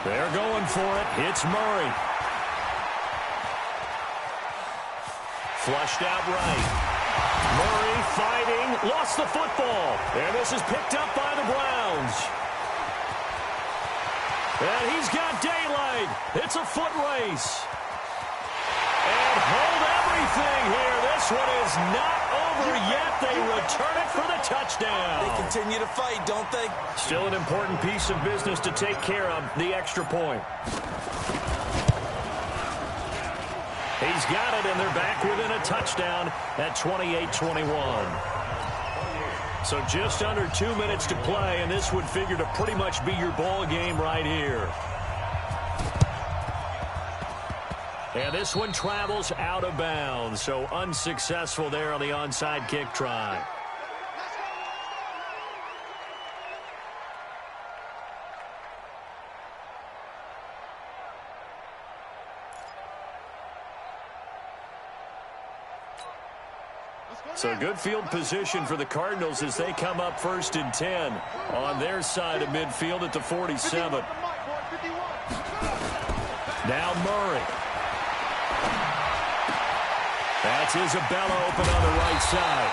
They're going for it. It's Murray. Flushed out right. Murray fighting. Lost the football. And this is picked up by the Browns. And he's got daylight. It's a foot race. And hold everything here. This one is not over yet. They return it for the touchdown. They continue to fight, don't they? Still an important piece of business to take care of, the extra point. He's got it, and they're back within a touchdown at 28-21. So just under 2 minutes to play, and this would figure to pretty much be your ball game right here. And this one travels out of bounds, so unsuccessful there on the onside kick try. So good field position for the Cardinals as they come up 1st and 10 on their side of midfield at the 47. Now Murray. That's Isabella open on the right side.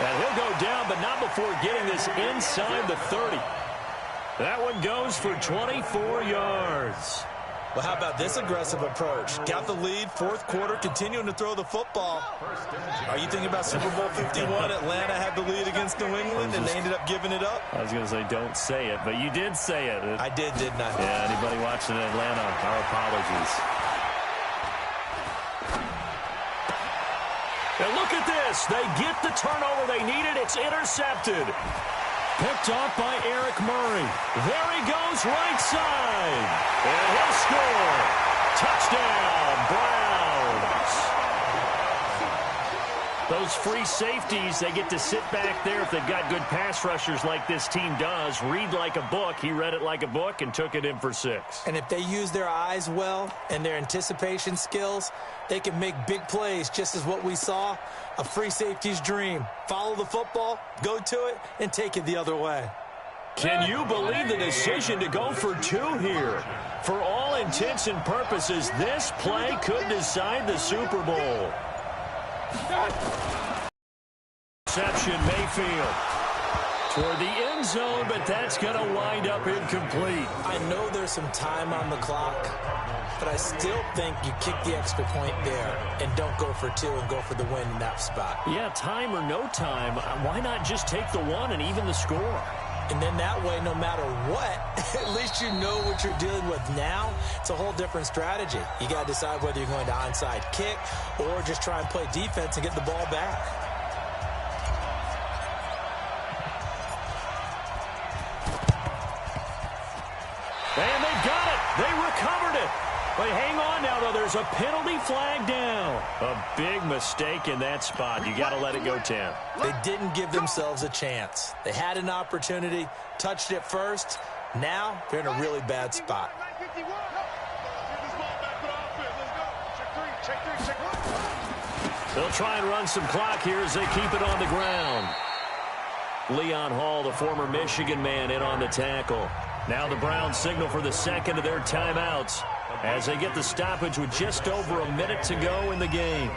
And he'll go down, but not before getting this inside the 30. That one goes for 24 yards. Well, how about this aggressive approach? Got the lead, 4th quarter, continuing to throw the football. Are you thinking about Super Bowl 51? Atlanta had the lead against New England, and they ended up giving it up? I was going to say don't say it, but you did say it. I did, didn't I? Yeah, anybody watching Atlanta, our apologies. And look at this. They get the turnover they needed. It's intercepted. Picked off by Eric Murray. There he goes, right side. And he'll score. Touchdown, Browns. Those free safeties, they get to sit back there if they've got good pass rushers like this team does. Read like a book. He read it like a book and took it in for 6. And if they use their eyes well and their anticipation skills, they can make big plays, just as what we saw. A free safety's dream. Follow the football, go to it, and take it the other way. Can you believe the decision to go for 2 here? For all intents and purposes, this play could decide the Super Bowl. Reception, Mayfield. Toward the end zone, but that's going to wind up incomplete. I know there's some time on the clock, but I still think you kick the extra point there and don't go for 2 and go for the win in that spot. Yeah, time or no time, why not just take the 1 and even the score? And then that way, no matter what, at least you know what you're dealing with now. It's a whole different strategy. You got to decide whether you're going to onside kick or just try and play defense and get the ball back. And they've got it. They recovered it. But hang on now, though. There's a penalty flag down. A big mistake in that spot. You got to let it go 10. They didn't give themselves a chance. They had an opportunity, touched it first. Now they're in a really bad spot. They'll try and run some clock here as they keep it on the ground. Leon Hall, the former Michigan man, in on the tackle. Now the Browns signal for the second of their timeouts as they get the stoppage with just over a minute to go in the game.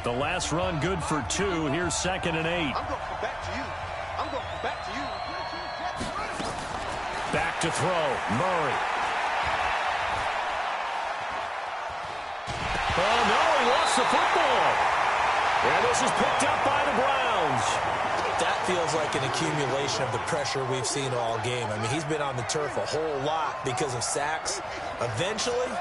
The last run good for 2. Here's 2nd and 8. I'm going back to you. I'm going back to you. Back to throw. Murray. Oh, no, he lost the football. And this is picked up by the Browns. That feels like an accumulation of the pressure we've seen all game. I mean, he's been on the turf a whole lot because of sacks. Eventually,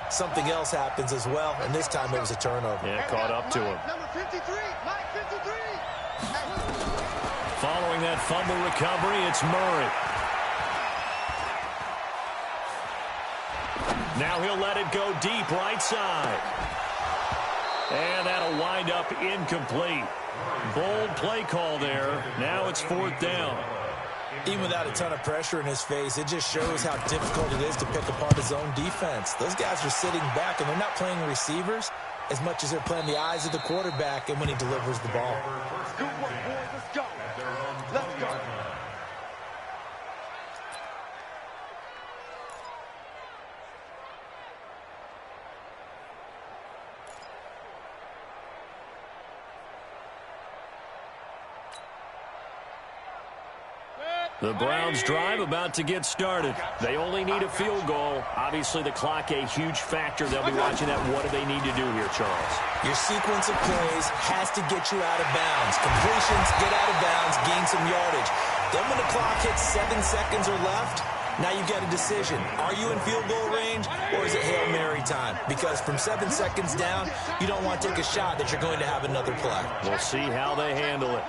something else happens as well, and this time it was a turnover. Yeah, caught up to him. Number 53, Mike 53. Following that fumble recovery, it's Murray. Now he'll let it go deep right side. And that'll wind up incomplete. Bold play call there. Now it's 4th down. Even without a ton of pressure in his face, it just shows how difficult it is to pick apart his own defense. Those guys are sitting back, and they're not playing receivers as much as they're playing the eyes of the quarterback and when he delivers the ball. Good work, boys. Let's go. Let's go. The Browns drive about to get started. They only need a field goal. Obviously, the clock a huge factor. They'll be watching that. What do they need to do here, Charles? Your sequence of plays has to get you out of bounds. Completions, get out of bounds, gain some yardage. Then when the clock hits 7 seconds or left, now you get a decision. Are you in field goal range, or is it Hail Mary time? Because from 7 seconds down, you don't want to take a shot that you're going to have another play. We'll see how they handle it.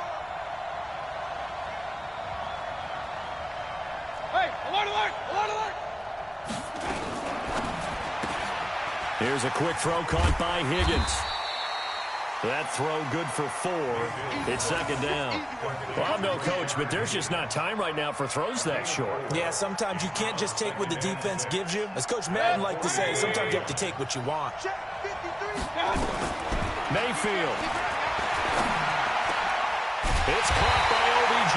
Here's a quick throw caught by Higgins. That throw good for 4. It's second down. Well, I'm no coach, but there's just not time right now for throws that short. Yeah, sometimes you can't just take what the defense gives you. As Coach Madden liked to say, sometimes you have to take what you want. Mayfield. It's caught by OBJ.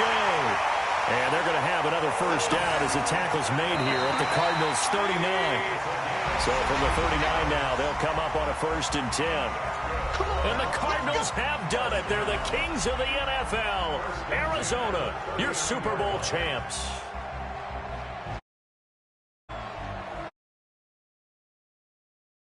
And they're going to have another first down as the tackle's made here at the Cardinals' 39. So from the 39 now, they'll come up on a 1st and 10. And the Cardinals have done it. They're the kings of the NFL. Arizona, your Super Bowl champs.